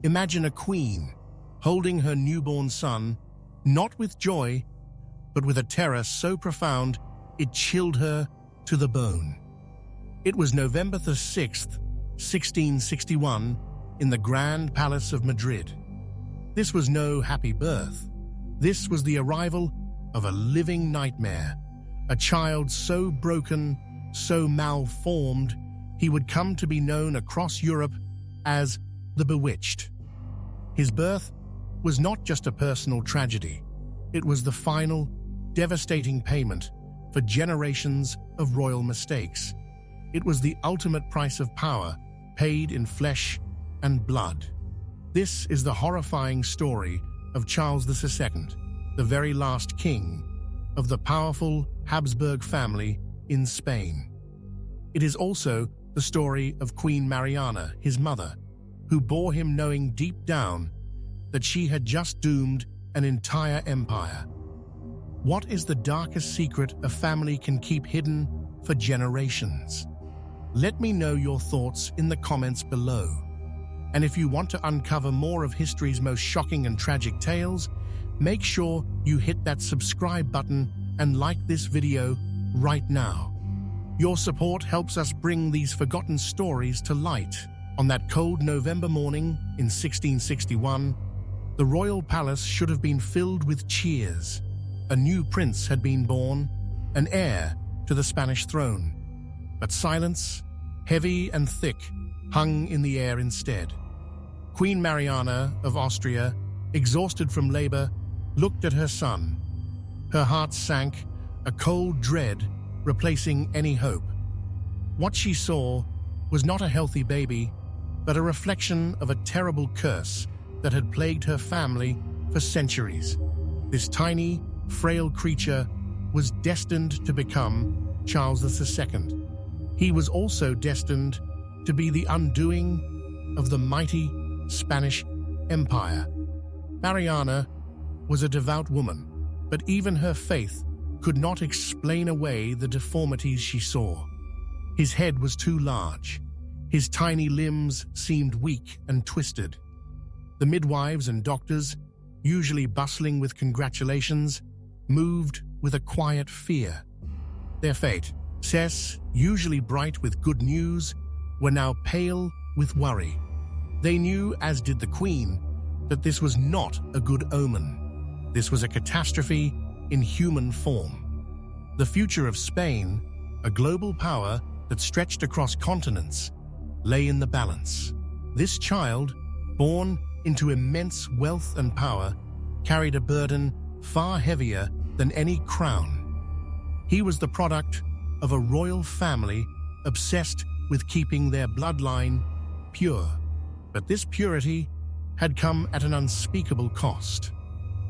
Imagine a queen holding her newborn son, not with joy, but with a terror so profound it chilled her to the bone. It was November the 6th, 1661, in the Grand Palace of Madrid. This was no happy birth. This was the arrival of a living nightmare, a child so broken, so malformed, he would come to be known across Europe as the Bewitched. His birth was not just a personal tragedy. It was the final, devastating payment for generations of royal mistakes. It was the ultimate price of power, paid in flesh and blood. This is the horrifying story of Charles II, the very last king of the powerful Habsburg family in Spain. It is also the story of Queen Mariana, his mother, who bore him knowing deep down that she had just doomed an entire empire. What is the darkest secret a family can keep hidden for generations? Let me know your thoughts in the comments below. And if you want to uncover more of history's most shocking and tragic tales, make sure you hit that subscribe button and like this video right now. Your support helps us bring these forgotten stories to light. On that cold November morning in 1661, the royal palace should have been filled with cheers. A new prince had been born, an heir to the Spanish throne. But silence, heavy and thick, hung in the air instead. Queen Mariana of Austria, exhausted from labor, looked at her son. Her heart sank, a cold dread replacing any hope. What she saw was not a healthy baby, but a reflection of a terrible curse that had plagued her family for centuries. This tiny, frail creature was destined to become Charles II. He was also destined to be the undoing of the mighty Spanish Empire. Mariana was a devout woman, but even her faith could not explain away the deformities she saw. His head was too large. His tiny limbs seemed weak and twisted. The midwives and doctors, usually bustling with congratulations, moved with a quiet fear. Their faces, usually bright with good news, were now pale with worry. They knew, as did the Queen, that this was not a good omen. This was a catastrophe in human form. The future of Spain, a global power that stretched across continents, lay in the balance. This child, born into immense wealth and power, carried a burden far heavier than any crown. He was the product of a royal family obsessed with keeping their bloodline pure. But this purity had come at an unspeakable cost,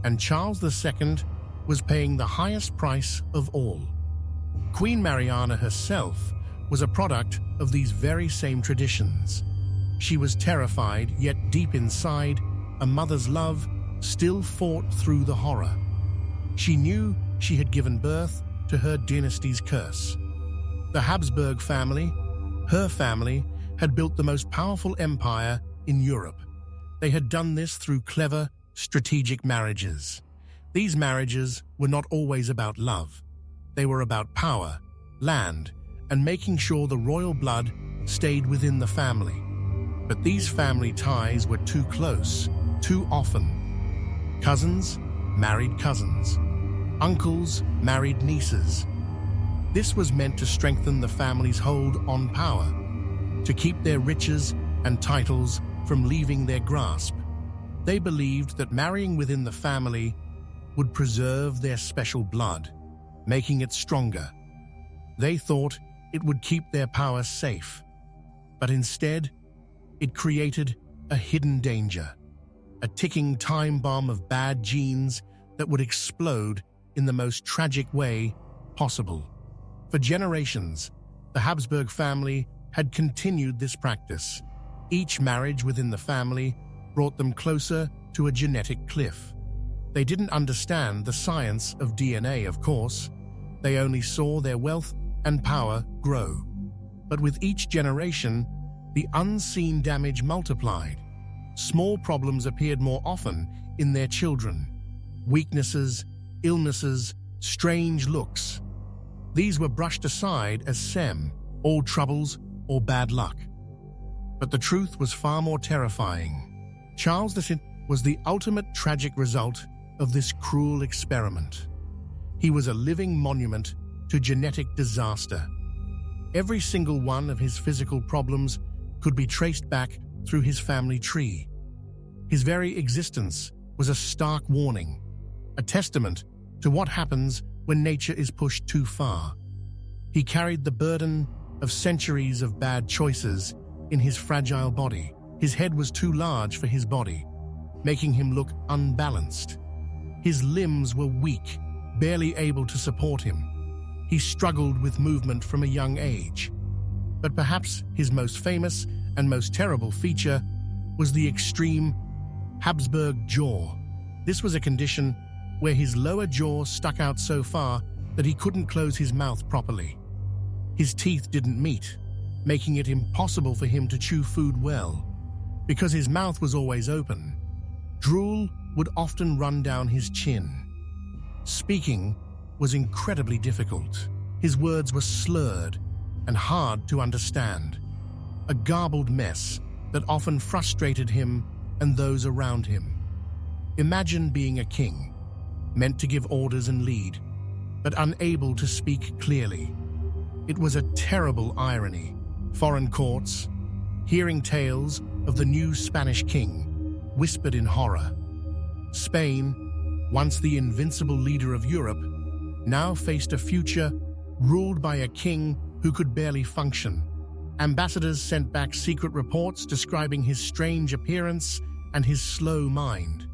and Charles II was paying the highest price of all. Queen Mariana herself was a product of these very same traditions. She was terrified, yet deep inside, a mother's love still fought through the horror. She knew she had given birth to her dynasty's curse. The Habsburg family, her family, had built the most powerful empire in Europe. They had done this through clever, strategic marriages. These marriages were not always about love. They were about power, land, and making sure the royal blood stayed within the family. But these family ties were too close, too often. Cousins married cousins. Uncles married nieces. This was meant to strengthen the family's hold on power, to keep their riches and titles from leaving their grasp. They believed that marrying within the family would preserve their special blood, making it stronger. They thought it would keep their power safe, but instead, it created a hidden danger, a ticking time bomb of bad genes that would explode in the most tragic way possible. For generations, the Habsburg family had continued this practice. Each marriage within the family brought them closer to a genetic cliff. They didn't understand the science of DNA, of course. They only saw their wealth and power grow. But with each generation, the unseen damage multiplied. small problems appeared more often in their children. Weaknesses, illnesses, strange looks. These were brushed aside as all troubles or bad luck. But the truth was far more terrifying. Charles V was the ultimate tragic result of this cruel experiment. He was a living monument to genetic disaster. Every single one of his physical problems could be traced back through his family tree. His very existence was a stark warning, a testament to what happens when nature is pushed too far. He carried the burden of centuries of bad choices in his fragile body. His head was too large for his body, making him look unbalanced. His limbs were weak, barely able to support him. He struggled with movement from a young age. But perhaps his most famous and most terrible feature was the extreme Habsburg jaw. This was a condition where his lower jaw stuck out so far that he couldn't close his mouth properly. His teeth didn't meet, making it impossible for him to chew food well. Because his mouth was always open, drool would often run down his chin. Speaking was incredibly difficult. His words were slurred and hard to understand, a garbled mess that often frustrated him and those around him. Imagine being a king, meant to give orders and lead, but unable to speak clearly. It was a terrible irony. Foreign courts, hearing tales of the new Spanish king, whispered in horror. Spain, once the invincible leader of Europe, now faced a future ruled by a king who could barely function. Ambassadors sent back secret reports describing his strange appearance and his slow mind.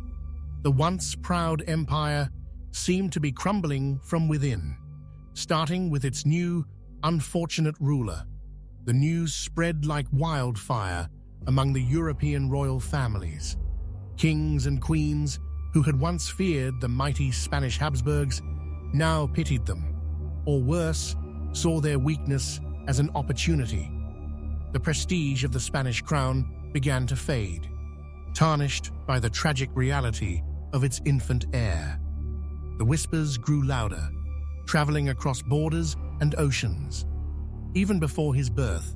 The once proud empire seemed to be crumbling from within, starting with its new, unfortunate ruler. The news spread like wildfire among the European royal families. Kings and queens who had once feared the mighty Spanish Habsburgs now pitied them, or worse, saw their weakness as an opportunity. The prestige of the Spanish crown began to fade, tarnished by the tragic reality of its infant heir. The whispers grew louder, traveling across borders and oceans. Even before his birth,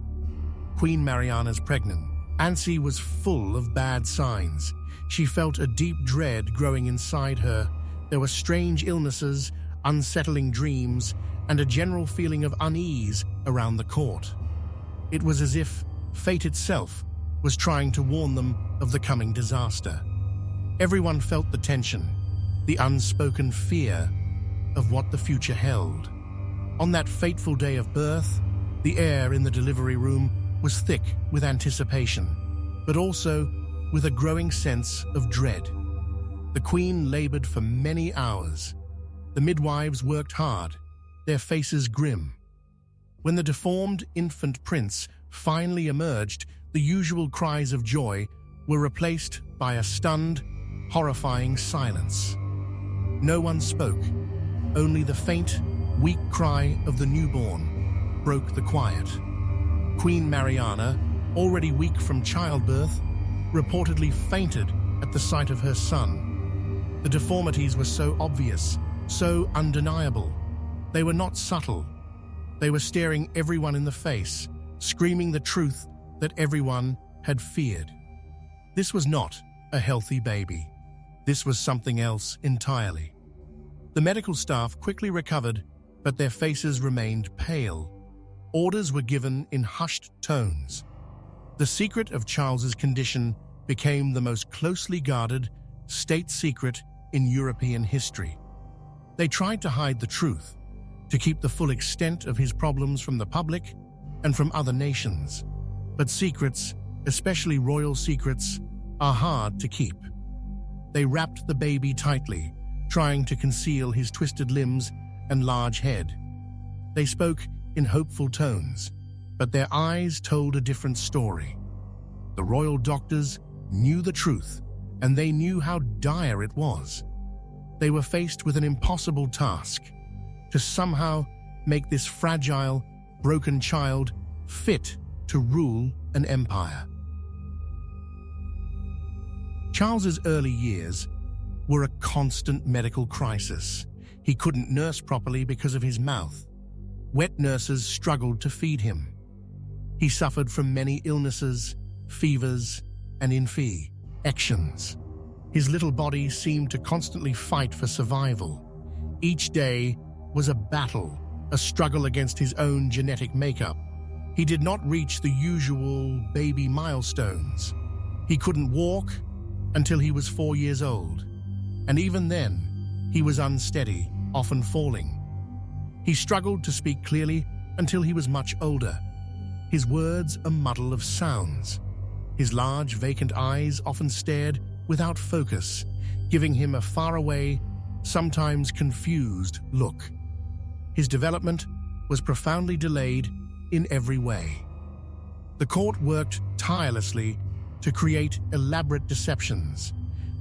Queen Mariana's pregnant. Ansi was full of bad signs. She felt a deep dread growing inside her. There were strange illnesses, unsettling dreams, and a general feeling of unease around the court. It was as if fate itself was trying to warn them of the coming disaster. Everyone felt the tension, the unspoken fear of what the future held. On that fateful day of birth, the air in the delivery room was thick with anticipation, but also with a growing sense of dread. The Queen labored for many hours. The midwives worked hard, their faces grim. When the deformed infant prince finally emerged, the usual cries of joy were replaced by a stunned, horrifying silence. No one spoke. Only the faint, weak cry of the newborn broke the quiet. Queen Mariana, already weak from childbirth, reportedly fainted at the sight of her son. The deformities were so obvious, so undeniable. They were not subtle. They were staring everyone in the face, screaming the truth that everyone had feared. This was not a healthy baby. This was something else entirely. The medical staff quickly recovered, but their faces remained pale. Orders were given in hushed tones. The secret of Charles's condition became the most closely guarded state secret in European history. They tried to hide the truth, to keep the full extent of his problems from the public and from other nations. But secrets, especially royal secrets, are hard to keep. They wrapped the baby tightly, trying to conceal his twisted limbs and large head. They spoke in hopeful tones, but their eyes told a different story. The royal doctors knew the truth, and they knew how dire it was. They were faced with an impossible task: to somehow make this fragile, broken child fit to rule an empire. Charles's early years were a constant medical crisis. He couldn't nurse properly because of his mouth. Wet nurses struggled to feed him. He suffered from many illnesses, fevers, and infections. His little body seemed to constantly fight for survival. Each day was a battle, a struggle against his own genetic makeup. He did not reach the usual baby milestones. He couldn't walk until he was 4 years old, and even then, he was unsteady, often falling. He struggled to speak clearly until he was much older. His words a muddle of sounds. His large, vacant eyes often stared without focus, giving him a faraway, sometimes confused look. His development was profoundly delayed in every way. The court worked tirelessly to create elaborate deceptions.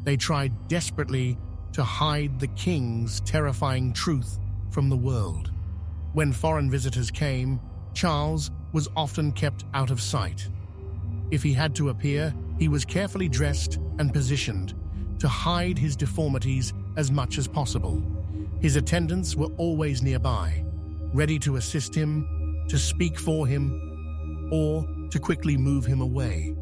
They tried desperately to hide the king's terrifying truth from the world. When foreign visitors came, Charles was often kept out of sight. If he had to appear, he was carefully dressed and positioned to hide his deformities as much as possible. His attendants were always nearby, ready to assist him, to speak for him, or to quickly move him away.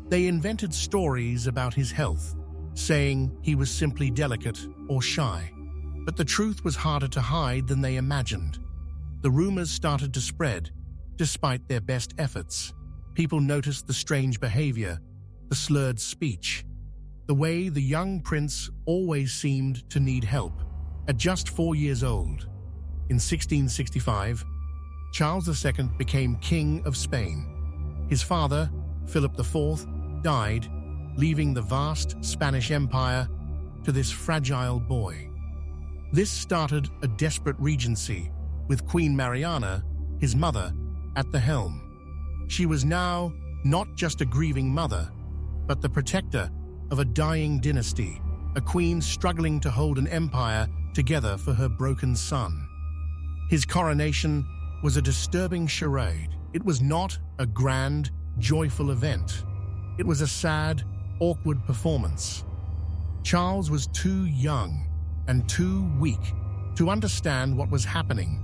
They invented stories about his health, saying he was simply delicate or shy. But the truth was harder to hide than they imagined. The rumors started to spread, despite their best efforts. People noticed the strange behavior, the slurred speech, the way the young prince always seemed to need help. At just 4 years old, in 1665, Charles II became King of Spain. His father, Philip IV, died, leaving the vast Spanish Empire to this fragile boy. This started a desperate regency, with Queen Mariana, his mother, at the helm. She was now not just a grieving mother, but the protector of a dying dynasty, a queen struggling to hold an empire together for her broken son. His coronation was a disturbing charade. It was not a grand, joyful event. It was a sad, awkward performance. Charles was too young and too weak to understand what was happening,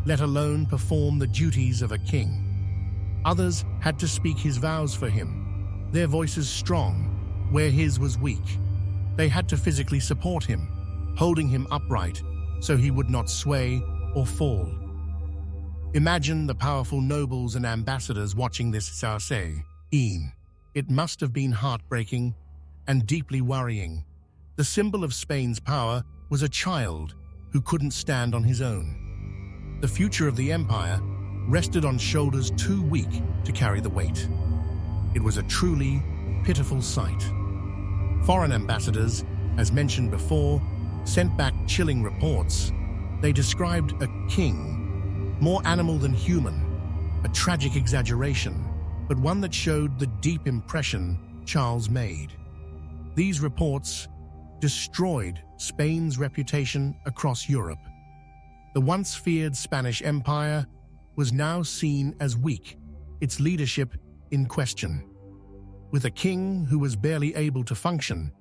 let alone perform the duties of a king. Others had to speak his vows for him, their voices strong where his was weak. They had to physically support him, holding him upright so he would not sway or fall. Imagine the powerful nobles and ambassadors watching this scene. It must have been heartbreaking and deeply worrying. The symbol of Spain's power was a child who couldn't stand on his own. The future of the empire rested on shoulders too weak to carry the weight. It was a truly pitiful sight. Foreign ambassadors, as mentioned before, sent back chilling reports. They described a king, more animal than human, a tragic exaggeration, but one that showed the deep impression Charles made. These reports destroyed Spain's reputation across Europe. The once feared Spanish Empire was now seen as weak, its leadership in question. With a king who was barely able to function,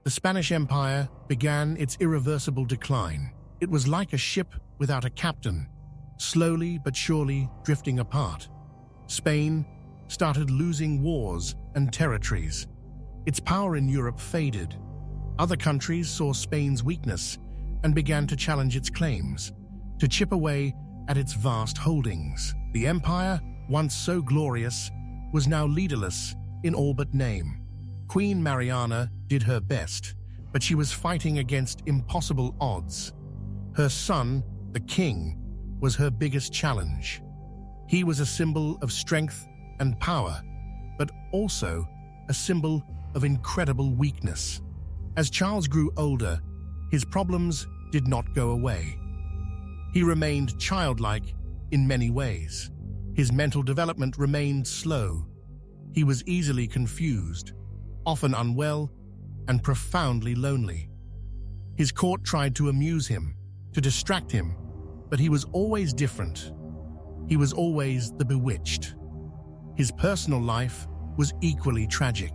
the Spanish Empire began its irreversible decline. It was like a ship without a captain, slowly but surely drifting apart. Spain started losing wars and territories. Its power in Europe faded. Other countries saw Spain's weakness and began to challenge its claims, to chip away at its vast holdings. The empire, once so glorious, was now leaderless in all but name. Queen Mariana did her best, but she was fighting against impossible odds. Her son, the king, was her biggest challenge. He was a symbol of strength and power, but also a symbol of incredible weakness. As Charles grew older, his problems did not go away. He remained childlike in many ways. His mental development remained slow. He was easily confused, often unwell, and profoundly lonely. His court tried to amuse him, to distract him, but he was always different. He was always the bewitched. His personal life was equally tragic.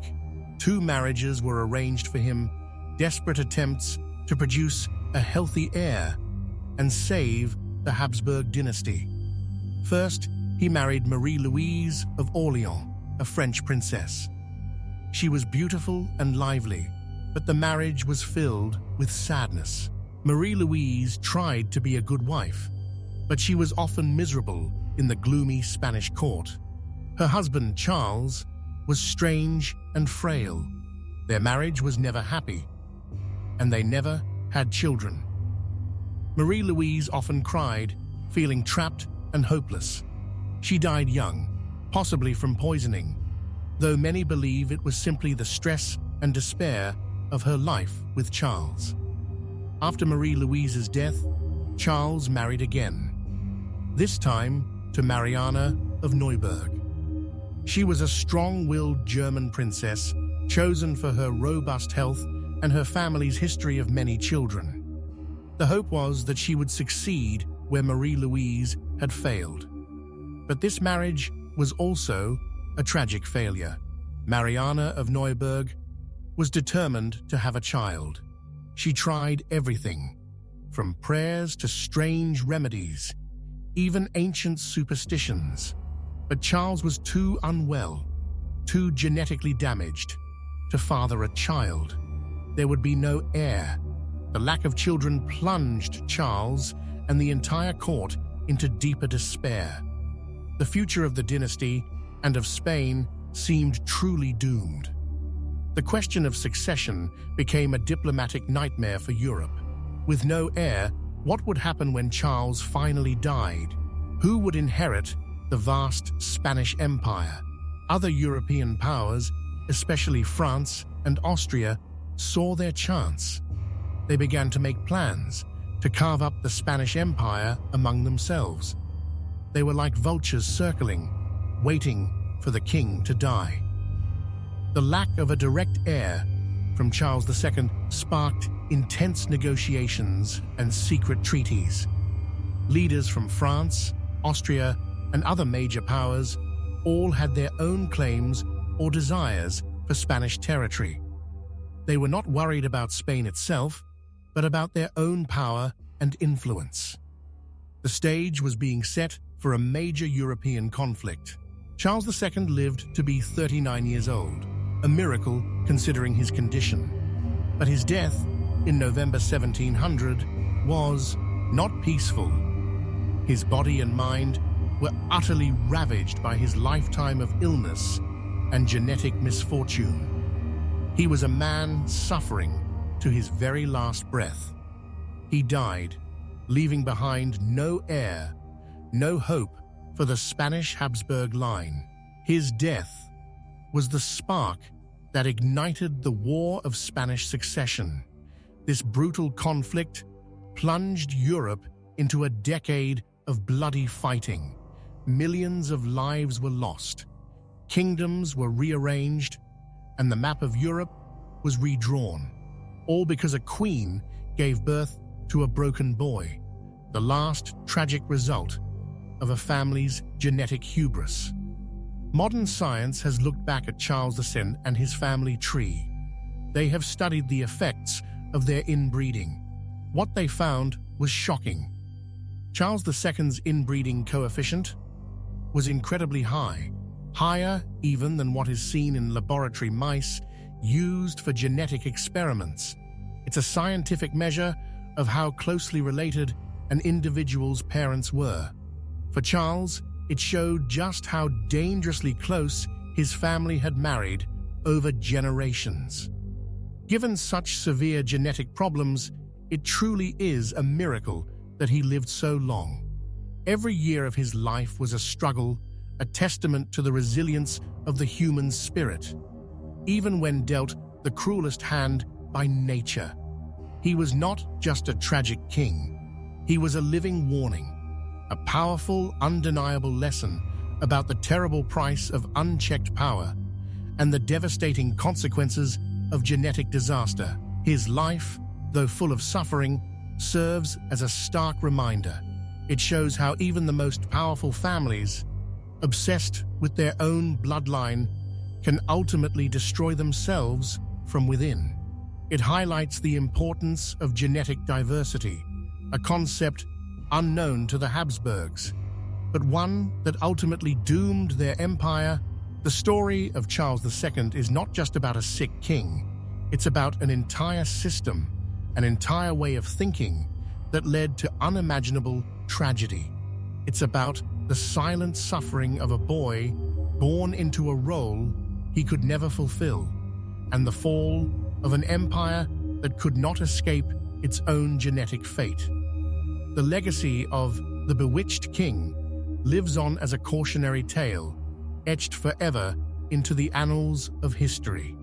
2 marriages were arranged for him, desperate attempts to produce a healthy heir and save the Habsburg dynasty. First, he married Marie-Louise of Orléans, a French princess. She was beautiful and lively, but the marriage was filled with sadness. Marie-Louise tried to be a good wife, but she was often miserable in the gloomy Spanish court. Her husband, Charles, was strange and frail. Their marriage was never happy, and they never had children. Marie-Louise often cried, feeling trapped and hopeless. She died young, possibly from poisoning, though many believe it was simply the stress and despair of her life with Charles. After Marie-Louise's death, Charles married again, this time to Mariana of Neuburg. She was a strong-willed German princess, chosen for her robust health and her family's history of many children. The hope was that she would succeed where Marie-Louise had failed. But this marriage was also a tragic failure. Mariana of Neuburg was determined to have a child. She tried everything, from prayers to strange remedies, even ancient superstitions. But Charles was too unwell, too genetically damaged, to father a child. There would be no heir. The lack of children plunged Charles and the entire court into deeper despair. The future of the dynasty and of Spain seemed truly doomed. The question of succession became a diplomatic nightmare for Europe. With no heir, what would happen when Charles finally died? Who would inherit the vast Spanish Empire? Other European powers, especially France and Austria, saw their chance. They began to make plans to carve up the Spanish Empire among themselves. They were like vultures circling, waiting for the king to die. The lack of a direct heir from Charles II sparked intense negotiations and secret treaties. Leaders from France, Austria, and other major powers all had their own claims or desires for Spanish territory. They were not worried about Spain itself, but about their own power and influence. The stage was being set for a major European conflict. Charles II lived to be 39 years old, a miracle considering his condition. But his death in November 1700 was not peaceful. His body and mind were utterly ravaged by his lifetime of illness and genetic misfortune. He was a man suffering to his very last breath. He died, leaving behind no heir, no hope for the Spanish Habsburg line. His death was the spark that ignited the War of Spanish Succession. This brutal conflict plunged Europe into a decade of bloody fighting. Millions of lives were lost, kingdoms were rearranged, and the map of Europe was redrawn, all because a queen gave birth to a broken boy, the last tragic result of a family's genetic hubris. Modern science has looked back at Charles II and his family tree. They have studied the effects of their inbreeding. What they found was shocking. Charles II's inbreeding coefficient was incredibly high, higher even than what is seen in laboratory mice used for genetic experiments. It's a scientific measure of how closely related an individual's parents were. For Charles, it showed just how dangerously close his family had married over generations. Given such severe genetic problems, it truly is a miracle that he lived so long. Every year of his life was a struggle, a testament to the resilience of the human spirit. Even when dealt the cruelest hand by nature, he was not just a tragic king. He was a living warning, a powerful, undeniable lesson about the terrible price of unchecked power and the devastating consequences of genetic disaster. His life, though full of suffering, serves as a stark reminder. It shows how even the most powerful families, obsessed with their own bloodline, can ultimately destroy themselves from within. It highlights the importance of genetic diversity, a concept unknown to the Habsburgs, but one that ultimately doomed their empire. The story of Charles II is not just about a sick king. It's about an entire system, an entire way of thinking that led to unimaginable tragedy. It's about the silent suffering of a boy born into a role he could never fulfill, and the fall of an empire that could not escape its own genetic fate. The legacy of the Bewitched King lives on as a cautionary tale, etched forever into the annals of history.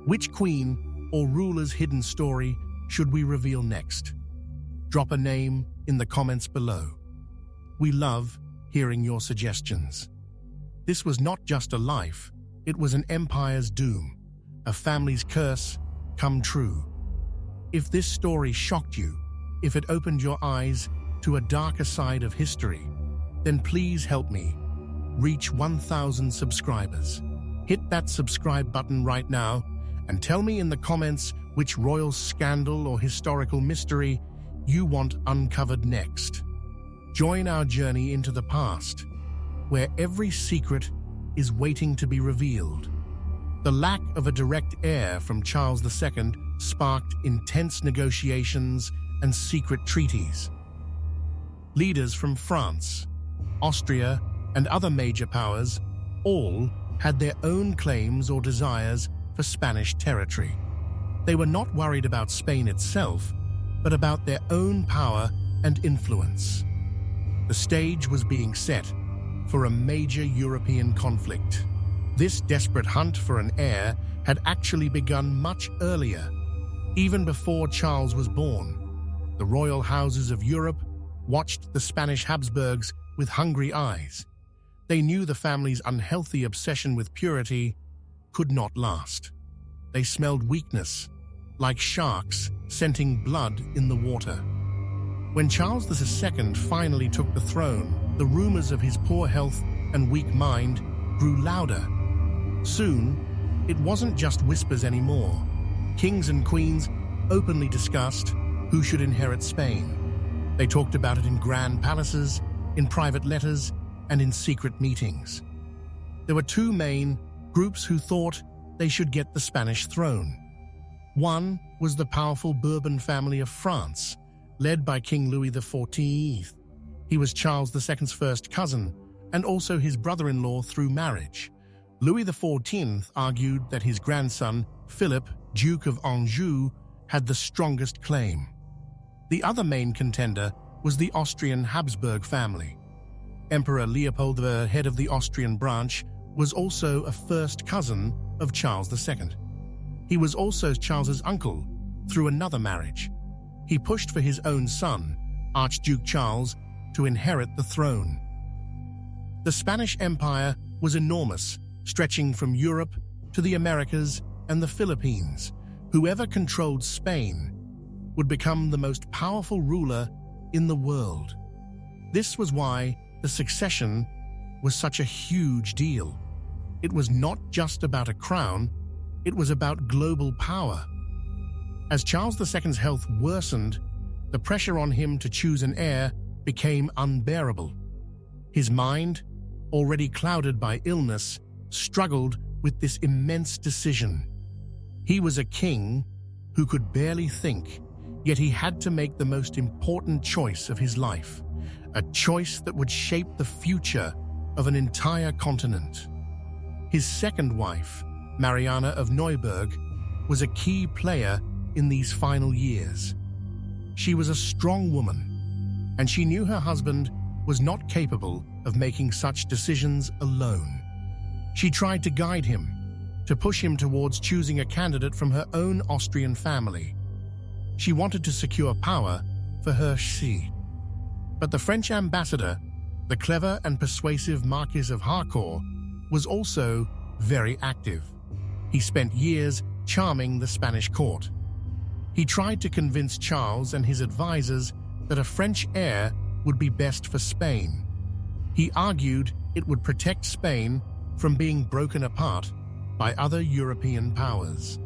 Which queen or ruler's hidden story should we reveal next? Drop a name in the comments below. We love hearing your suggestions. This was not just a life, it was an empire's doom, a family's curse come true. If this story shocked you, if it opened your eyes to a darker side of history, then please help me reach 1,000 subscribers. Hit that subscribe button right now and tell me in the comments which royal scandal or historical mystery you want uncovered next. Join our journey into the past, where every secret is waiting to be revealed. The lack of a direct heir from Charles II sparked intense negotiations and secret treaties. Leaders from France, Austria, and other major powers all had their own claims or desires for Spanish territory. They were not worried about Spain itself, but about their own power and influence. The stage was being set for a major European conflict. This desperate hunt for an heir had actually begun much earlier. Even before Charles was born, the royal houses of Europe watched the Spanish Habsburgs with hungry eyes. They knew the family's unhealthy obsession with purity could not last. They smelled weakness, like sharks scenting blood in the water. When Charles II finally took the throne, the rumors of his poor health and weak mind grew louder. Soon, it wasn't just whispers anymore. Kings and queens openly discussed who should inherit Spain. They talked about it in grand palaces, in private letters, and in secret meetings. There were two main groups who thought they should get the Spanish throne. One was the powerful Bourbon family of France, led by King Louis XIV. He was Charles II's first cousin, and also his brother-in-law through marriage. Louis XIV argued that his grandson, Philip, Duke of Anjou, had the strongest claim. The other main contender was the Austrian Habsburg family. Emperor Leopold, the head of the Austrian branch, was also a first cousin of Charles II. He was also Charles's uncle through another marriage. He pushed for his own son, Archduke Charles, to inherit the throne. The Spanish Empire was enormous, stretching from Europe to the Americas and the Philippines. Whoever controlled Spain would become the most powerful ruler in the world. This was why the succession was such a huge deal. It was not just about a crown, it was about global power. As Charles II's health worsened, the pressure on him to choose an heir became unbearable. His mind, already clouded by illness, struggled with this immense decision. He was a king who could barely think, yet he had to make the most important choice of his life, a choice that would shape the future of an entire continent. His second wife, Mariana of Neuburg, was a key player in these final years. She was a strong woman, and she knew her husband was not capable of making such decisions alone. She tried to guide him, to push him towards choosing a candidate from her own Austrian family. She wanted to secure power for her she. But the French ambassador, the clever and persuasive Marquis of Harcourt, was also very active. He spent years charming the Spanish court. He tried to convince Charles and his advisors that a French heir would be best for Spain. He argued it would protect Spain from being broken apart by other European powers.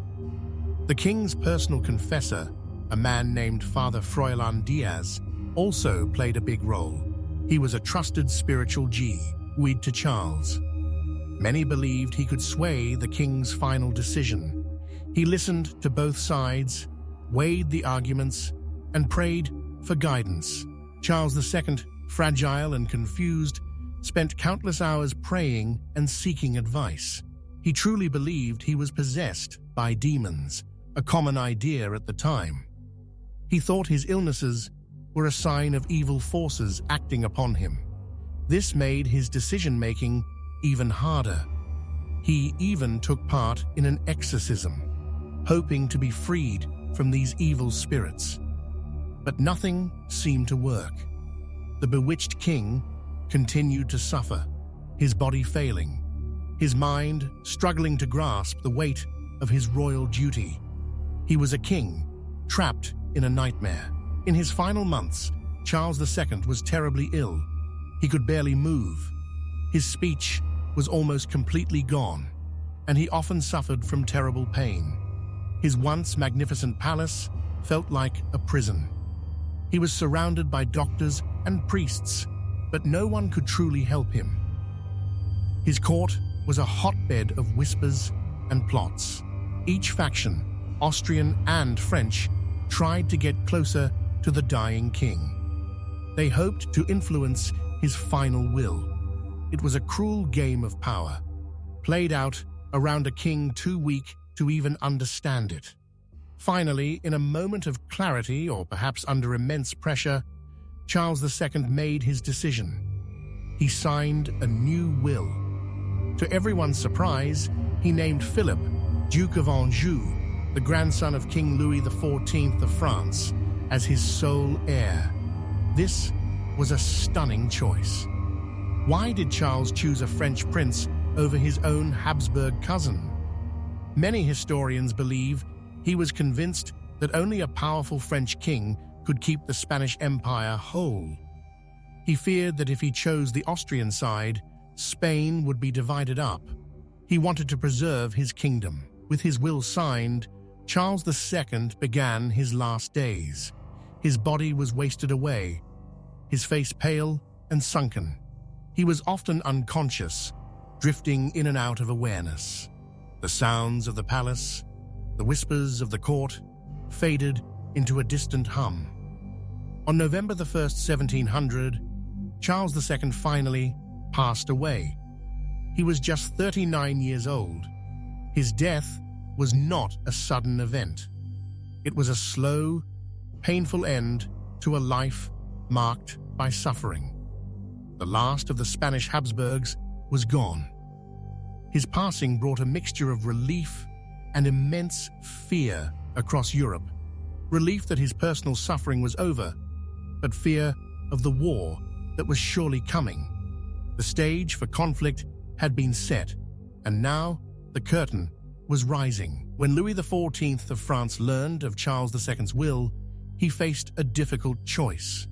The king's personal confessor, a man named Father Froilan Diaz, also played a big role. He was a trusted spiritual guide to Charles. Many believed he could sway the king's final decision. He listened to both sides, weighed the arguments, and prayed for guidance. Charles II, fragile and confused, spent countless hours praying and seeking advice. He truly believed he was possessed by demons, a common idea at the time. He thought his illnesses were a sign of evil forces acting upon him. This made his decision-making even harder. He even took part in an exorcism, hoping to be freed from these evil spirits. But nothing seemed to work. The bewitched king continued to suffer, his body failing, his mind struggling to grasp the weight of his royal duty. He was a king, trapped in a nightmare. In his final months, Charles II was terribly ill. He could barely move. His speech was almost completely gone, and he often suffered from terrible pain. His once magnificent palace felt like a prison. He was surrounded by doctors and priests, but no one could truly help him. His court was a hotbed of whispers and plots. Each faction, Austrian and French, tried to get closer to the dying king. They hoped to influence his final will. It was a cruel game of power, played out around a king too weak to even understand it. Finally, in a moment of clarity, or perhaps under immense pressure, Charles II made his decision. He signed a new will. To everyone's surprise, he named Philip, Duke of Anjou, the grandson of King Louis XIV of France, as his sole heir. This was a stunning choice. Why did Charles choose a French prince over his own Habsburg cousin? Many historians believe he was convinced that only a powerful French king could keep the Spanish Empire whole. He feared that if he chose the Austrian side, Spain would be divided up. He wanted to preserve his kingdom. With his will signed, Charles II began his last days. His body was wasted away, his face pale and sunken. He was often unconscious, drifting in and out of awareness. The sounds of the palace, the whispers of the court, faded into a distant hum. On November 1st, 1700, Charles II finally passed away. He was just 39 years old. His death was not a sudden event. It was a slow, painful end to a life marked by suffering. The last of the Spanish Habsburgs was gone. His passing brought a mixture of relief and immense fear across Europe. Relief that his personal suffering was over, but fear of the war that was surely coming. The stage for conflict had been set, and now the curtain was rising. When Louis XIV of France learned of Charles II's will, he faced a difficult choice.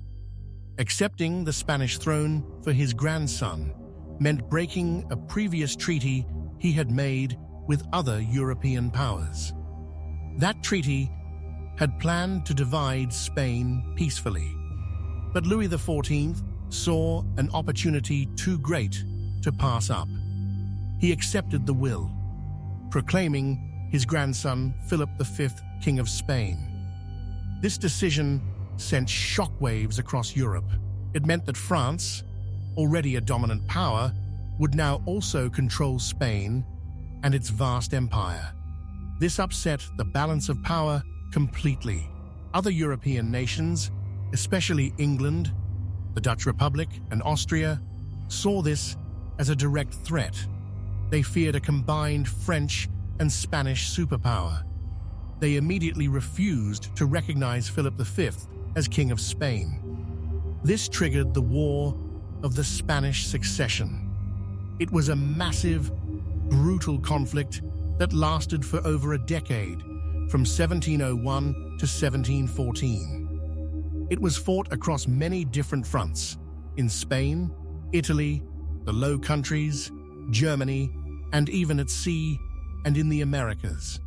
Accepting the Spanish throne for his grandson meant breaking a previous treaty he had made with other European powers. That treaty had planned to divide Spain peacefully, but Louis XIV saw an opportunity too great to pass up. He accepted the will, proclaiming his grandson Philip V, King of Spain. This decision sent shockwaves across Europe. It meant that France, already a dominant power, would now also control Spain and its vast empire. This upset the balance of power completely. Other European nations, especially England, the Dutch Republic, and Austria, saw this as a direct threat. They feared a combined French and Spanish superpower. They immediately refused to recognize Philip V as King of Spain. This triggered the War of the Spanish Succession. It was a massive, brutal conflict that lasted for over a decade, from 1701 to 1714. It was fought across many different fronts, in Spain, Italy, the Low Countries, Germany, and even at sea and in the Americas.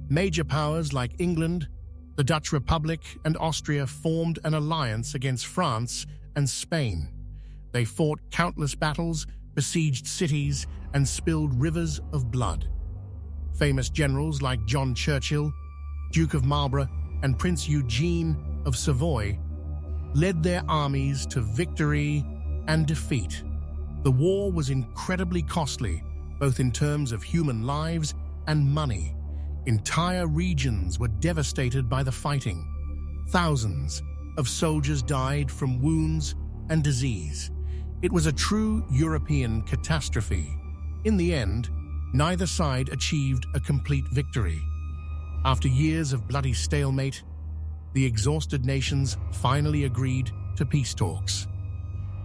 Major powers like England, the Dutch Republic, and Austria formed an alliance against France and Spain. They fought countless battles, besieged cities, and spilled rivers of blood. Famous generals like John Churchill, Duke of Marlborough, and Prince Eugene of Savoy led their armies to victory and defeat. The war was incredibly costly, both in terms of human lives and money. Entire regions were devastated by the fighting. Thousands of soldiers died from wounds and disease. It was a true European catastrophe. In the end, neither side achieved a complete victory. After years of bloody stalemate, the exhausted nations finally agreed to peace talks.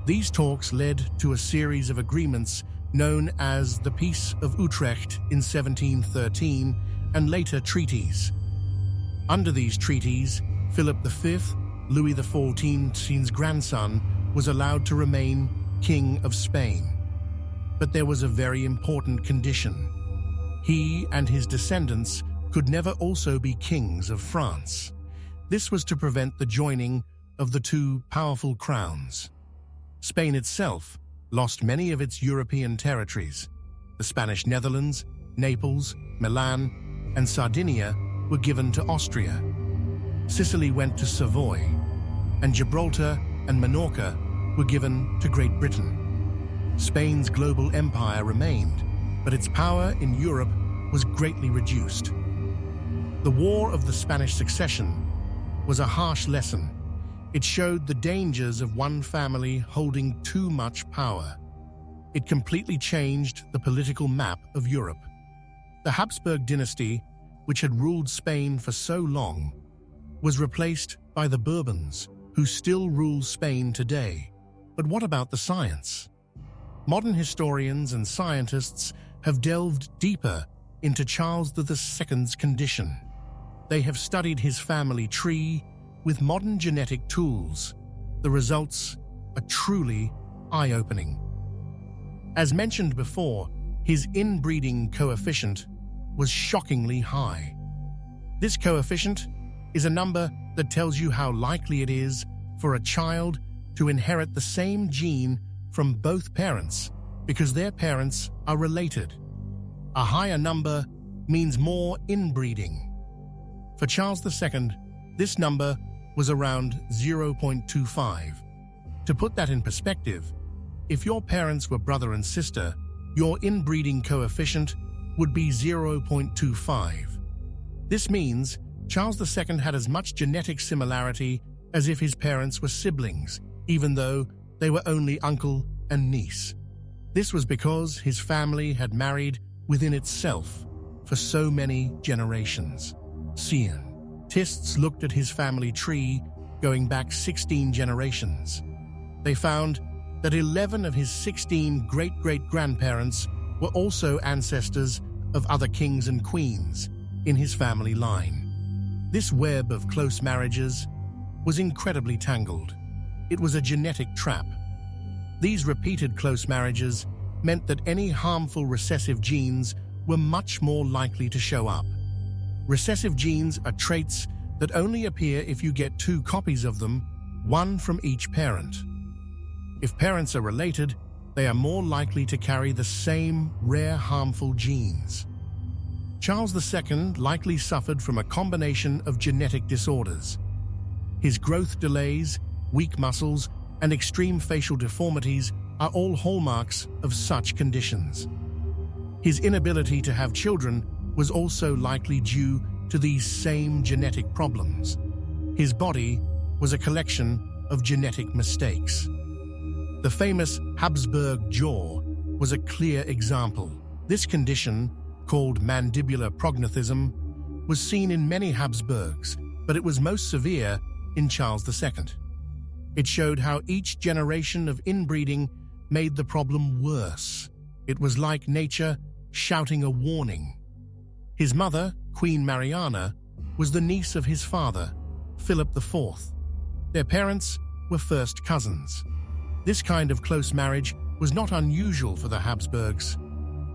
These talks led to a series of agreements known as the Peace of Utrecht in 1713 and later treaties. Under these treaties, Philip V, Louis XIV's grandson, was allowed to remain King of Spain. But there was a very important condition. He and his descendants could never also be kings of France. This was to prevent the joining of the two powerful crowns. Spain itself lost many of its European territories. The Spanish Netherlands, Naples, Milan, and Sardinia were given to Austria. Sicily went to Savoy, and Gibraltar and Minorca were given to Great Britain. Spain's global empire remained, but its power in Europe was greatly reduced. The War of the Spanish Succession was a harsh lesson. It showed the dangers of one family holding too much power. It completely changed the political map of Europe. The Habsburg dynasty, which had ruled Spain for so long, was replaced by the Bourbons, who still rule Spain today. But what about the science? Modern historians and scientists have delved deeper into Charles II's condition. They have studied his family tree with modern genetic tools. The results are truly eye-opening. As mentioned before, his inbreeding coefficient was shockingly high. This coefficient is a number that tells you how likely it is for a child to inherit the same gene from both parents because their parents are related. A higher number means more inbreeding. For Charles II, this number was around 0.25. To put that in perspective, if your parents were brother and sister, your inbreeding coefficient would be 0.25. This means Charles II had as much genetic similarity as if his parents were siblings, even though they were only uncle and niece. This was because his family had married within itself for so many generations. Scientists looked at his family tree going back 16 generations. They found that 11 of his 16 great-great-grandparents were also ancestors of other kings and queens in his family line. This web of close marriages was incredibly tangled. It was a genetic trap. These repeated close marriages meant that any harmful recessive genes were much more likely to show up. Recessive genes are traits that only appear if you get 2 copies of them, one from each parent. If parents are related, they are more likely to carry the same rare harmful genes. Charles II likely suffered from a combination of genetic disorders. His growth delays, weak muscles, and extreme facial deformities are all hallmarks of such conditions. His inability to have children was also likely due to these same genetic problems. His body was a collection of genetic mistakes. The famous Habsburg jaw was a clear example. This condition, called mandibular prognathism, was seen in many Habsburgs, but it was most severe in Charles II. It showed how each generation of inbreeding made the problem worse. It was like nature shouting a warning. His mother, Queen Mariana, was the niece of his father, Philip IV. Their parents were first cousins. This kind of close marriage was not unusual for the Habsburgs.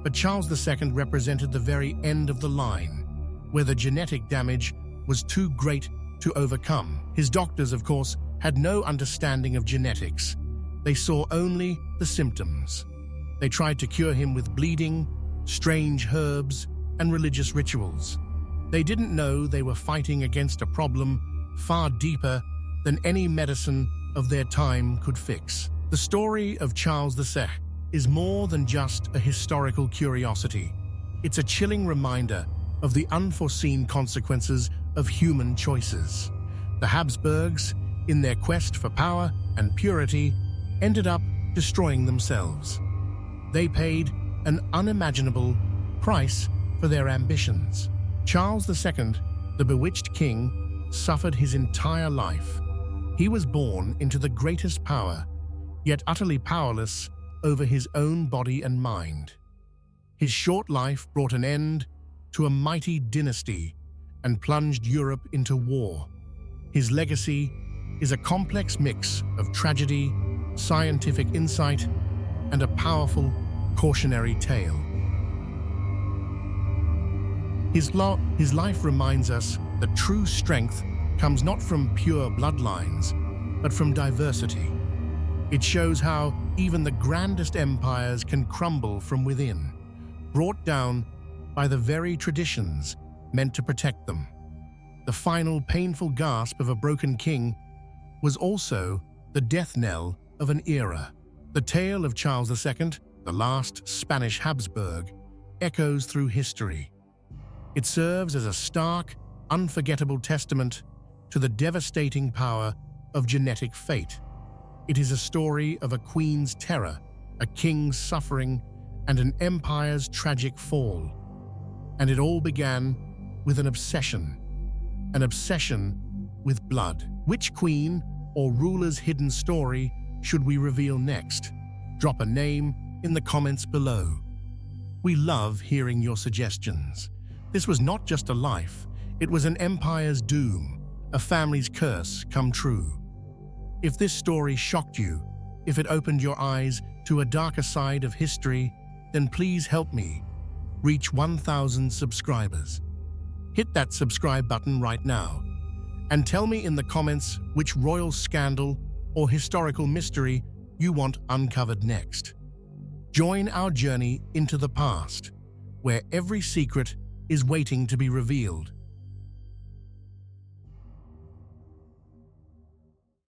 But Charles II represented the very end of the line, where the genetic damage was too great to overcome. His doctors, of course, had no understanding of genetics. They saw only the symptoms. They tried to cure him with bleeding, strange herbs, and religious rituals. They didn't know they were fighting against a problem far deeper than any medicine of their time could fix. The story of Charles II is more than just a historical curiosity. It's a chilling reminder of the unforeseen consequences of human choices. The Habsburgs, in their quest for power and purity, ended up destroying themselves. They paid an unimaginable price for their ambitions. Charles II, the Bewitched king, suffered his entire life. He was born into the greatest power, yet utterly powerless over his own body and mind. His short life brought an end to a mighty dynasty and plunged Europe into war. His legacy is a complex mix of tragedy, scientific insight, and a powerful cautionary tale. His life reminds us that true strength comes not from pure bloodlines, but from diversity. It shows how even the grandest empires can crumble from within, brought down by the very traditions meant to protect them. The final painful gasp of a broken king was also the death knell of an era. The tale of Charles II, the last Spanish Habsburg, echoes through history. It serves as a stark, unforgettable testament to the devastating power of genetic fate. It is a story of a queen's terror, a king's suffering, and an empire's tragic fall. And it all began with an obsession with blood. Which queen or ruler's hidden story should we reveal next? Drop a name in the comments below. We love hearing your suggestions. This was not just a life, it was an empire's doom, a family's curse come true. If this story shocked you, if it opened your eyes to a darker side of history, then please help me reach 1,000 subscribers. Hit that subscribe button right now and tell me in the comments which royal scandal or historical mystery you want uncovered next. Join our journey into the past, where every secret is waiting to be revealed.